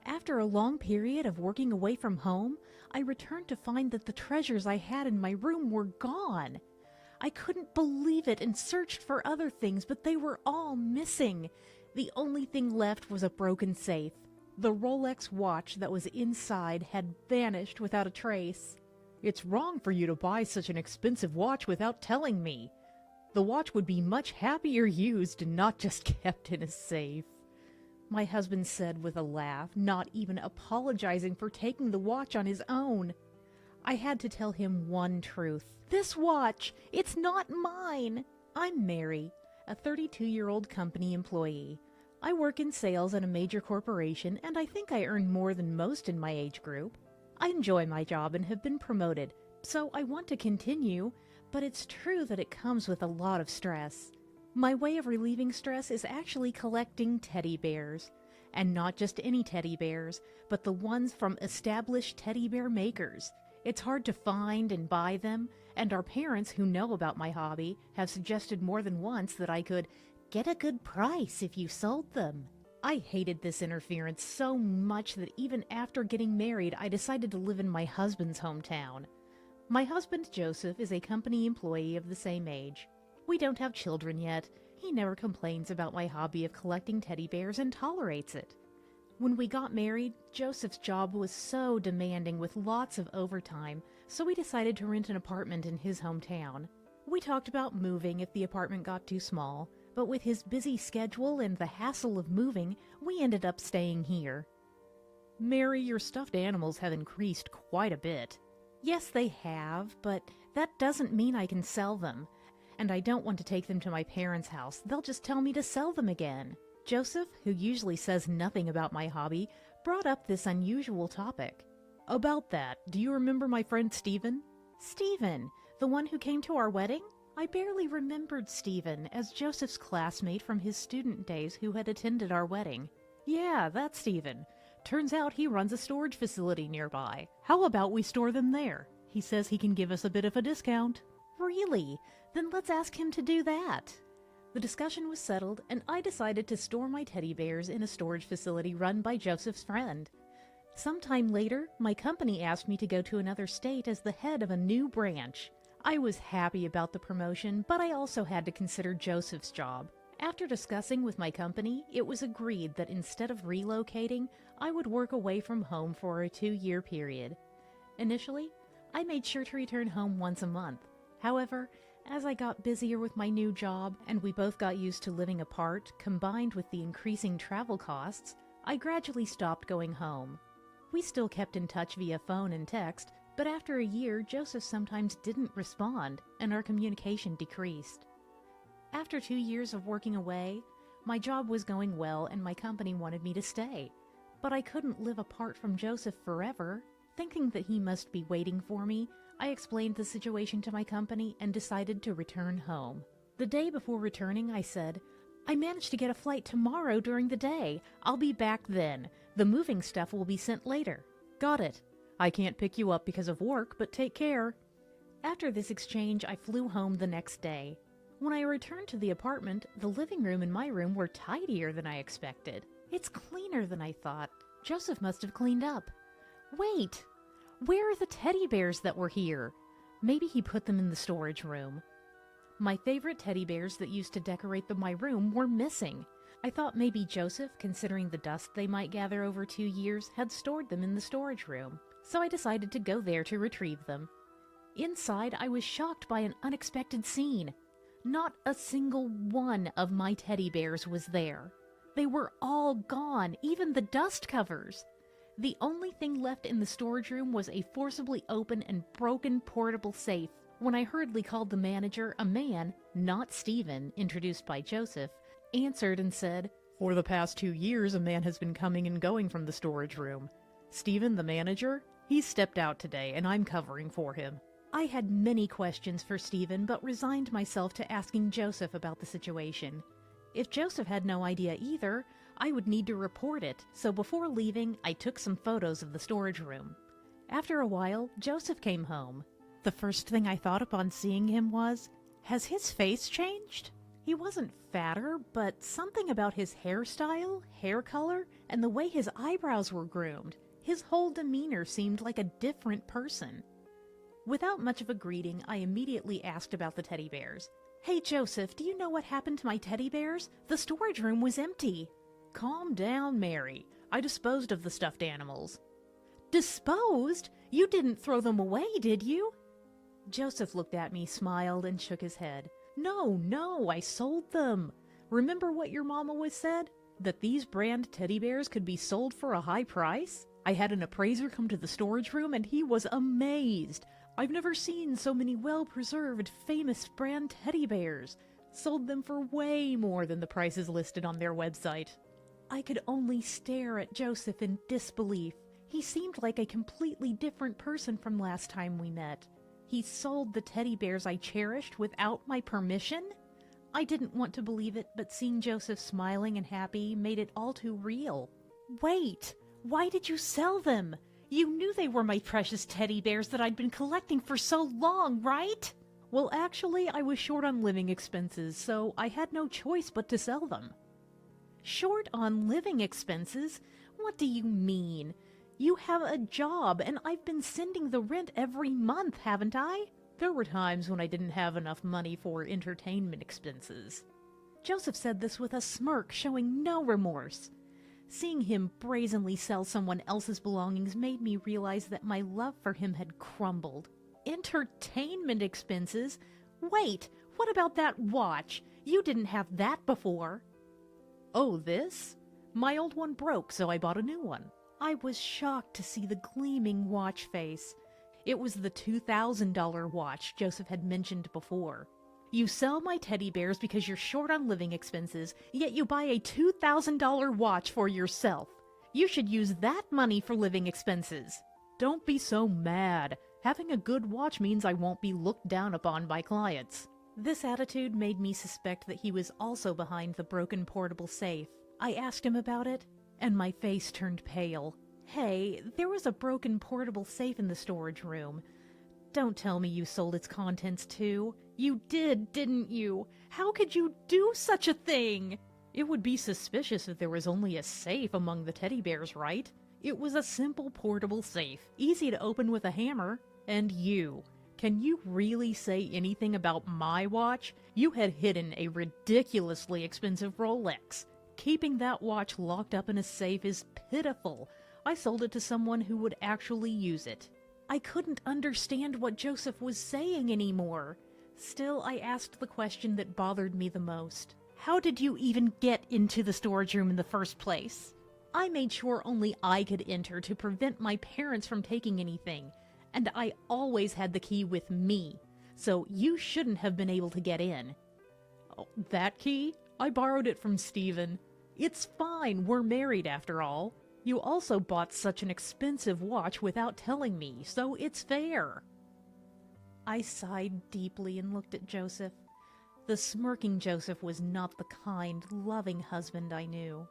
After a long period of working away from home, I returned to find that the treasures I had in my room were gone. I couldn't believe it and searched for other things, but they were all missing. The only thing left was a broken safe. The Rolex watch that was inside had vanished without a trace. "It's wrong for you to buy such an expensive watch without telling me. The watch would be much happier used and not just kept in a safe," my husband said with a laugh, not even apologizing for taking the watch on his own. I had to tell him one truth. This watch, it's not mine. I'm Mary, a 32-year-old company employee. I work in sales at a major corporation, and I think I earn more than most in my age group. I enjoy my job and have been promoted, so I want to continue, but it's true that it comes with a lot of stress. My way of relieving stress is actually collecting teddy bears. And not just any teddy bears, but the ones from established teddy bear makers. It's hard to find and buy them, and our parents who know about my hobby have suggested more than once that I could get a good price if you sold them. I hated this interference so much that even after getting married, I decided to live in my husband's hometown. My husband, Joseph, is a company employee of the same age. We don't have children yet. He never complains about my hobby of collecting teddy bears and tolerates it. When we got married, Joseph's job was so demanding with lots of overtime, so we decided to rent an apartment in his hometown. We talked about moving if the apartment got too small, but with his busy schedule and the hassle of moving, we ended up staying here. "Mary, your stuffed animals have increased quite a bit." "Yes, they have, but that doesn't mean I can sell them. And I don't want to take them to my parents' house. They'll just tell me to sell them again." Joseph, who usually says nothing about my hobby, brought up this unusual topic. "About that, do you remember my friend Stephen?" "Stephen, the one who came to our wedding?" I barely remembered Stephen as Joseph's classmate from his student days who had attended our wedding. "Yeah, that's Stephen. Turns out he runs a storage facility nearby. How about we store them there? He says he can give us a bit of a discount." "Really? Then let's ask him to do that." The discussion was settled, and I decided to store my teddy bears in a storage facility run by Joseph's friend. Sometime later, my company asked me to go to another state as the head of a new branch. I was happy about the promotion, but I also had to consider Joseph's job. After discussing with my company, it was agreed that instead of relocating, I would work away from home for a 2-year period. Initially, I made sure to return home once a month. However, as I got busier with my new job and we both got used to living apart, combined with the increasing travel costs, I gradually stopped going home. We still kept in touch via phone and text, but after a year, Joseph sometimes didn't respond, and our communication decreased. After 2 years of working away, my job was going well and my company wanted me to stay. But I couldn't live apart from Joseph forever. Thinking that he must be waiting for me, I explained the situation to my company and decided to return home. The day before returning, I said, "I managed to get a flight tomorrow during the day. I'll be back then. The moving stuff will be sent later." "Got it. I can't pick you up because of work, but take care." After this exchange, I flew home the next day. When I returned to the apartment, the living room and my room were tidier than I expected. It's cleaner than I thought. Joseph must have cleaned up. Wait! Where are the teddy bears that were here? Maybe he put them in the storage room. My favorite teddy bears that used to decorate my room were missing. I thought maybe Joseph, considering the dust they might gather over 2 years, had stored them in the storage room. So I decided to go there to retrieve them. Inside, I was shocked by an unexpected scene. Not a single one of my teddy bears was there. They were all gone, even the dust covers. The only thing left in the storage room was a forcibly open and broken portable safe. When I hurriedly called the manager, a man, not Stephen, introduced by Joseph, answered and said, "For the past 2 years, a man has been coming and going from the storage room. Stephen, the manager, he's stepped out today, and I'm covering for him." I had many questions for Stephen, but resigned myself to asking Joseph about the situation. If Joseph had no idea either, I would need to report it, so before leaving, I took some photos of the storage room. After a while, Joseph came home. The first thing I thought upon seeing him was, has his face changed? He wasn't fatter, but something about his hairstyle, hair color, and the way his eyebrows were groomed, his whole demeanor seemed like a different person. Without much of a greeting, I immediately asked about the teddy bears. "Hey Joseph, do you know what happened to my teddy bears? The storage room was empty." "Calm down, Mary. I disposed of the stuffed animals." "Disposed? You didn't throw them away, did you?" Joseph looked at me, smiled, and shook his head. No, I sold them. Remember what your mom always said? That these brand teddy bears could be sold for a high price? I had an appraiser come to the storage room and he was amazed. I've never seen so many well-preserved, famous brand teddy bears. Sold them for way more than the prices listed on their website. I could only stare at Joseph in disbelief. He seemed like a completely different person from last time we met. He sold the teddy bears I cherished without my permission? I didn't want to believe it, but seeing Joseph smiling and happy made it all too real. "Wait! Why did you sell them? You knew they were my precious teddy bears that I'd been collecting for so long, right?" "Well, actually, I was short on living expenses, so I had no choice but to sell them." "Short on living expenses? What do you mean? You have a job, and I've been sending the rent every month, haven't I?" "There were times when I didn't have enough money for entertainment expenses." Joseph said this with a smirk, showing no remorse. Seeing him brazenly sell someone else's belongings made me realize that my love for him had crumbled. Entertainment expenses? Wait, what about that watch? You didn't have that before. "Oh, this? My old one broke, so I bought a new one." I was shocked to see the gleaming watch face. It was the $2,000 watch Joseph had mentioned before. "You sell my teddy bears because you're short on living expenses, yet you buy a $2,000 watch for yourself. You should use that money for living expenses." "Don't be so mad. Having a good watch means I won't be looked down upon by clients." This attitude made me suspect that he was also behind the broken portable safe. I asked him about it, and my face turned pale. "Hey, there was a broken portable safe in the storage room. Don't tell me you sold its contents too. You did, didn't you? How could you do such a thing?" "It would be suspicious if there was only a safe among the teddy bears, right? It was a simple portable safe, easy to open with a hammer. And you, can you really say anything about my watch? You had hidden a ridiculously expensive Rolex. Keeping that watch locked up in a safe is pitiful. I sold it to someone who would actually use it." I couldn't understand what Joseph was saying anymore. Still, I asked the question that bothered me the most. "How did you even get into the storage room in the first place?" "I made sure only I could enter to prevent my parents from taking anything, and I always had the key with me, so you shouldn't have been able to get in." "Oh, that key? I borrowed it from Steven. It's fine, we're married after all. You also bought such an expensive watch without telling me, so it's fair." I sighed deeply and looked at Joseph. The smirking Joseph was not the kind, loving husband I knew.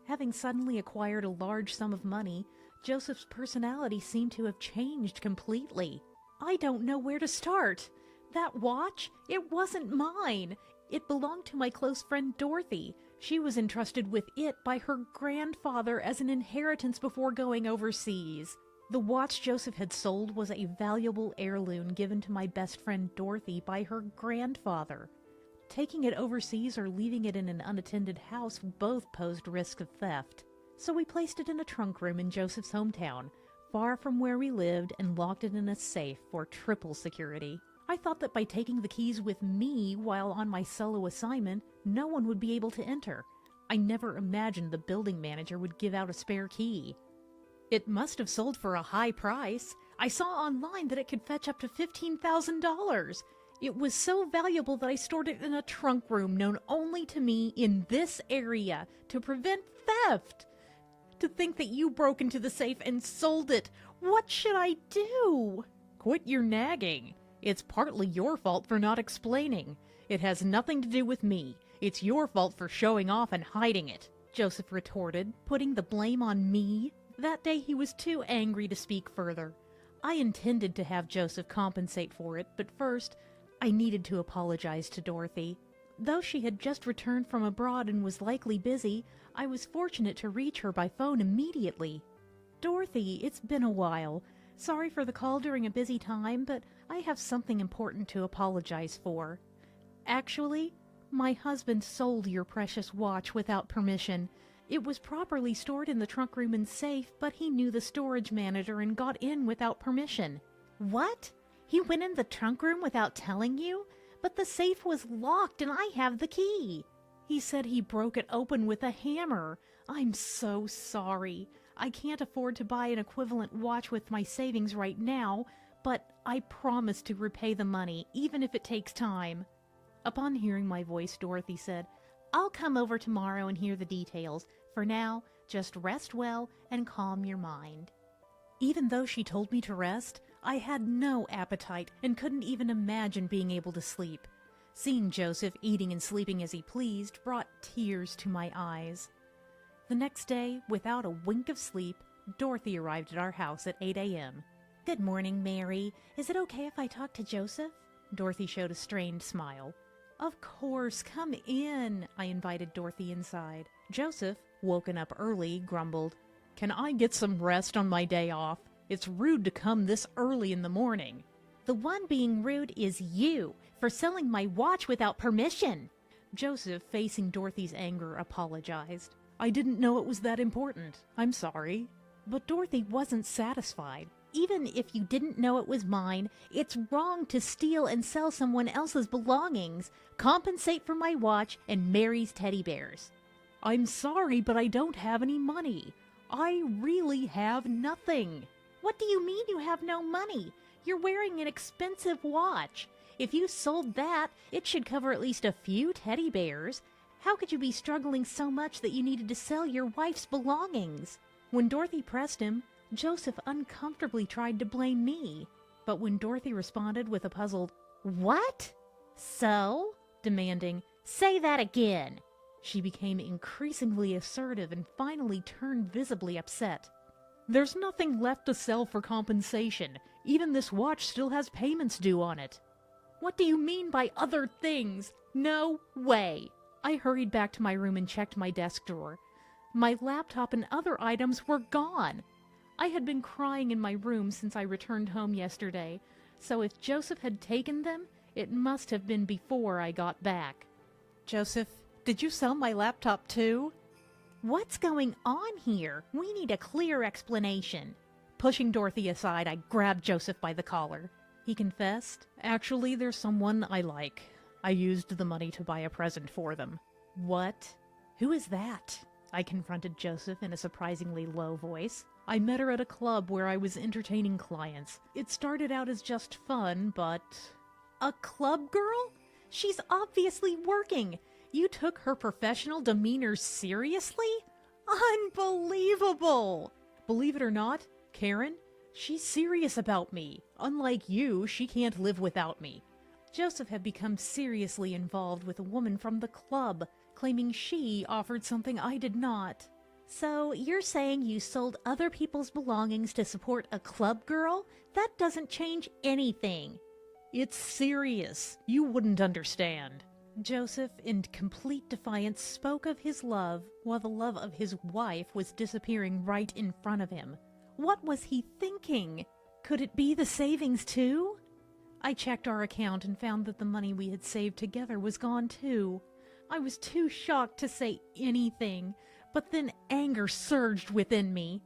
Having suddenly acquired a large sum of money, Joseph's personality seemed to have changed completely. "I don't know where to start. That watch? It wasn't mine. It belonged to my close friend Dorothy. She was entrusted with it by her grandfather as an inheritance before going overseas. The watch Joseph had sold was a valuable heirloom given to my best friend Dorothy by her grandfather. Taking it overseas or leaving it in an unattended house both posed risk of theft. So we placed it in a trunk room in Joseph's hometown, far from where we lived, and locked it in a safe for triple security. I thought that by taking the keys with me while on my solo assignment, no one would be able to enter. I never imagined the building manager would give out a spare key. It must have sold for a high price. I saw online that it could fetch up to $15,000. It was so valuable that I stored it in a trunk room known only to me in this area to prevent theft. To think that you broke into the safe and sold it. What should I do?" "Quit your nagging. It's partly your fault for not explaining. It has nothing to do with me. It's your fault for showing off and hiding it," Joseph retorted, putting the blame on me. That day he was too angry to speak further. I intended to have Joseph compensate for it, but first, I needed to apologize to Dorothy. Though she had just returned from abroad and was likely busy, I was fortunate to reach her by phone immediately. "Dorothy, it's been a while. Sorry for the call during a busy time, but I have something important to apologize for. Actually, my husband sold your precious watch without permission. It was properly stored in the trunk room and safe, but he knew the storage manager and got in without permission." "What? He went in the trunk room without telling you? But the safe was locked and I have the key." "He said he broke it open with a hammer. I'm so sorry. I can't afford to buy an equivalent watch with my savings right now, but I promise to repay the money, even if it takes time." Upon hearing my voice, Dorothy said, "I'll come over tomorrow and hear the details. For now, just rest well and calm your mind." Even though she told me to rest, I had no appetite and couldn't even imagine being able to sleep. Seeing Joseph eating and sleeping as he pleased brought tears to my eyes. The next day, without a wink of sleep, Dorothy arrived at our house at 8 a.m. "Good morning, Mary. Is it okay if I talk to Joseph?" Dorothy showed a strained smile. "Of course, come in," I invited Dorothy inside. Joseph, woken up early, grumbled, "Can I get some rest on my day off? It's rude to come this early in the morning." "The one being rude is you, for selling my watch without permission." Joseph, facing Dorothy's anger, apologized. "I didn't know it was that important. I'm sorry." But Dorothy wasn't satisfied. "Even if you didn't know it was mine, it's wrong to steal and sell someone else's belongings. Compensate for my watch and Mary's teddy bears." "I'm sorry, but I don't have any money. I really have nothing." "What do you mean you have no money? You're wearing an expensive watch. If you sold that, it should cover at least a few teddy bears. How could you be struggling so much that you needed to sell your wife's belongings?" When Dorothy pressed him, Joseph uncomfortably tried to blame me. But when Dorothy responded with a puzzled, "What? So?" demanding, "Say that again," she became increasingly assertive and finally turned visibly upset. "There's nothing left to sell for compensation. Even this watch still has payments due on it." "What do you mean by other things? No way." I hurried back to my room and checked my desk drawer. My laptop and other items were gone. I had been crying in my room since I returned home yesterday, so if Joseph had taken them, it must have been before I got back. "Joseph, did you sell my laptop too?" "What's going on here? We need a clear explanation." Pushing Dorothy aside, I grabbed Joseph by the collar. He confessed, "Actually, there's someone I like. I used the money to buy a present for them." "What? Who is that?" I confronted Joseph in a surprisingly low voice. "I met her at a club where I was entertaining clients. It started out as just fun, but—" "A club girl? She's obviously working. You took her professional demeanor seriously? Unbelievable!" "Believe it or not, Karen, she's serious about me. Unlike you, she can't live without me." Joseph had become seriously involved with a woman from the club, claiming she offered something I did not. "So you're saying you sold other people's belongings to support a club girl? That doesn't change anything." "It's serious. You wouldn't understand." Joseph, in complete defiance, spoke of his love, while the love of his wife was disappearing right in front of him. What was he thinking? Could it be the savings too? I checked our account and found that the money we had saved together was gone too. I was too shocked to say anything, but then anger surged within me.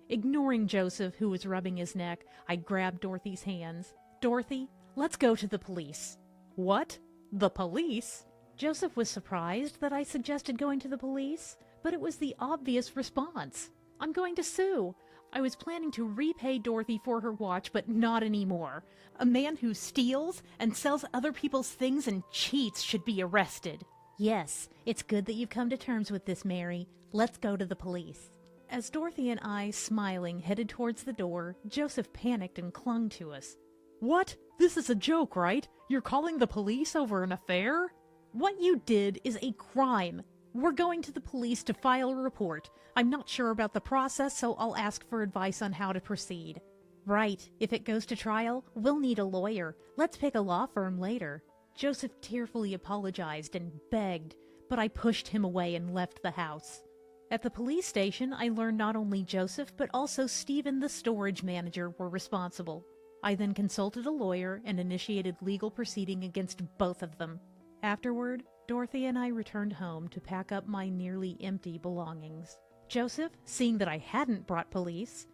Ignoring Joseph, who was rubbing his neck, I grabbed Dorothy's hands. "Dorothy, let's go to the police." "What? The police?" Joseph was surprised that I suggested going to the police, but it was the obvious response. "I'm going to sue. I was planning to repay Dorothy for her watch, but not anymore. A man who steals and sells other people's things and cheats should be arrested." "Yes, it's good that you've come to terms with this, Mary. Let's go to the police." As Dorothy and I, smiling, headed towards the door, Joseph panicked and clung to us. "What? This is a joke, right? You're calling the police over an affair?" "What you did is a crime. We're going to the police to file a report. I'm not sure about the process, so I'll ask for advice on how to proceed." "Right. If it goes to trial, we'll need a lawyer. Let's pick a law firm later." Joseph tearfully apologized and begged, but I pushed him away and left the house. At the police station, I learned not only Joseph, but also Stephen, the storage manager, were responsible. I then consulted a lawyer and initiated legal proceeding against both of them. Afterward, Dorothy and I returned home to pack up my nearly empty belongings. Joseph, seeing that I hadn't brought police,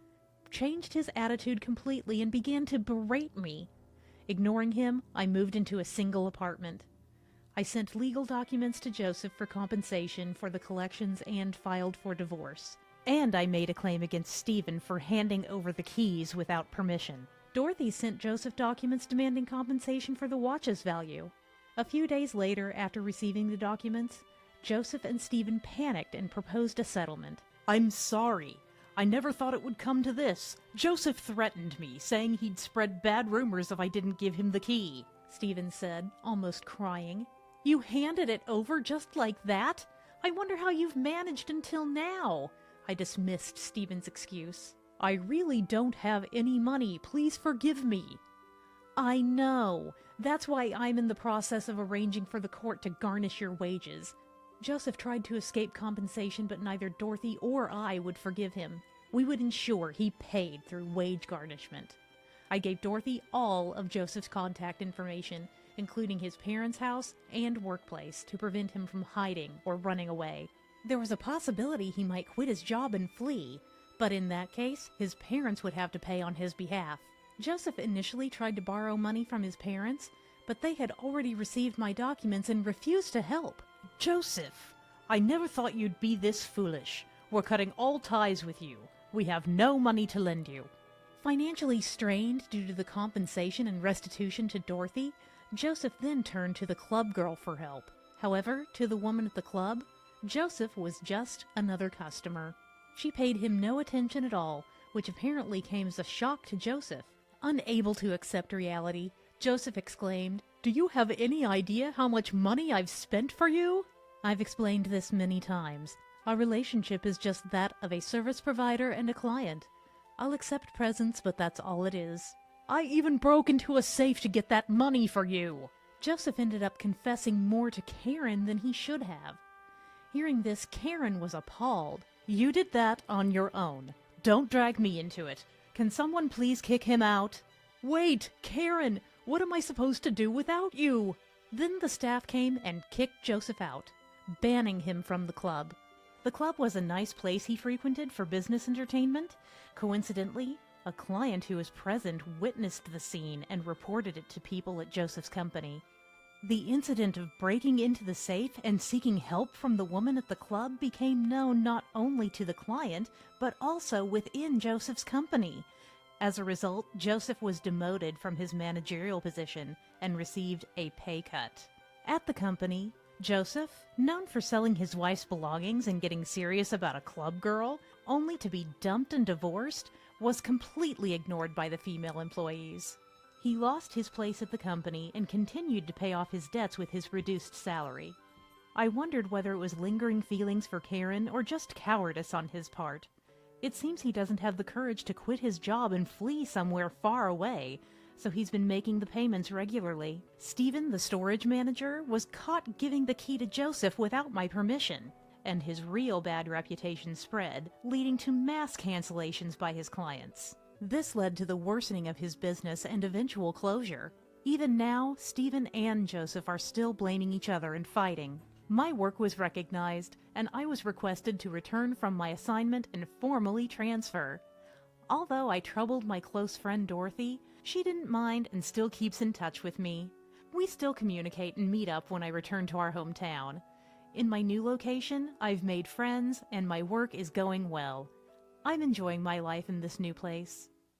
changed his attitude completely and began to berate me. Ignoring him, I moved into a single apartment. I sent legal documents to Joseph for compensation for the collections and filed for divorce. And I made a claim against Stephen for handing over the keys without permission. Dorothy sent Joseph documents demanding compensation for the watch's value. A few days later, after receiving the documents, Joseph and Stephen panicked and proposed a settlement. "I'm sorry. I never thought it would come to this. Joseph threatened me, saying he'd spread bad rumors if I didn't give him the key," Stephen said, almost crying. "You handed it over just like that? I wonder how you've managed until now." I dismissed Stephen's excuse. "I really don't have any money. Please forgive me." "I know. That's why I'm in the process of arranging for the court to garnish your wages." Joseph tried to escape compensation, but neither Dorothy or I would forgive him. We would ensure he paid through wage garnishment. I gave Dorothy all of Joseph's contact information, including his parents' house and workplace, to prevent him from hiding or running away. There was a possibility he might quit his job and flee, but in that case, his parents would have to pay on his behalf. Joseph initially tried to borrow money from his parents, but they had already received my documents and refused to help. "Joseph, I never thought you'd be this foolish. We're cutting all ties with you. We have no money to lend you." Financially strained due to the compensation and restitution to Dorothy, Joseph then turned to the club girl for help. However, to the woman at the club, Joseph was just another customer. She paid him no attention at all, which apparently came as a shock to Joseph. Unable to accept reality, Joseph exclaimed, "Do you have any idea how much money I've spent for you?" "I've explained this many times. Our relationship is just that of a service provider and a client. I'll accept presents, but that's all it is." "I even broke into a safe to get that money for you." Joseph ended up confessing more to Karen than he should have. Hearing this, Karen was appalled. "You did that on your own. Don't drag me into it. Can someone please kick him out?" "Wait, Karen, what am I supposed to do without you?" Then the staff came and kicked Joseph out, banning him from the club. The club was a nice place he frequented for business entertainment. Coincidentally, a client who was present witnessed the scene and reported it to people at Joseph's company. The incident of breaking into the safe and seeking help from the woman at the club became known not only to the client, but also within Joseph's company. As a result, Joseph was demoted from his managerial position and received a pay cut. At the company, Joseph, known for selling his wife's belongings and getting serious about a club girl, only to be dumped and divorced, was completely ignored by the female employees. He lost his place at the company and continued to pay off his debts with his reduced salary. I wondered whether it was lingering feelings for Karen or just cowardice on his part. It seems he doesn't have the courage to quit his job and flee somewhere far away, so he's been making the payments regularly. Stephen, the storage manager, was caught giving the key to Joseph without my permission, and his real bad reputation spread, leading to mass cancellations by his clients. This led to the worsening of his business and eventual closure. Even now, Stephen and Joseph are still blaming each other and fighting. My work was recognized, and I was requested to return from my assignment and formally transfer. Although I troubled my close friend Dorothy, she didn't mind and still keeps in touch with me. We still communicate and meet up when I return to our hometown. In my new location, I've made friends, and my work is going well. I'm enjoying my life in this new place.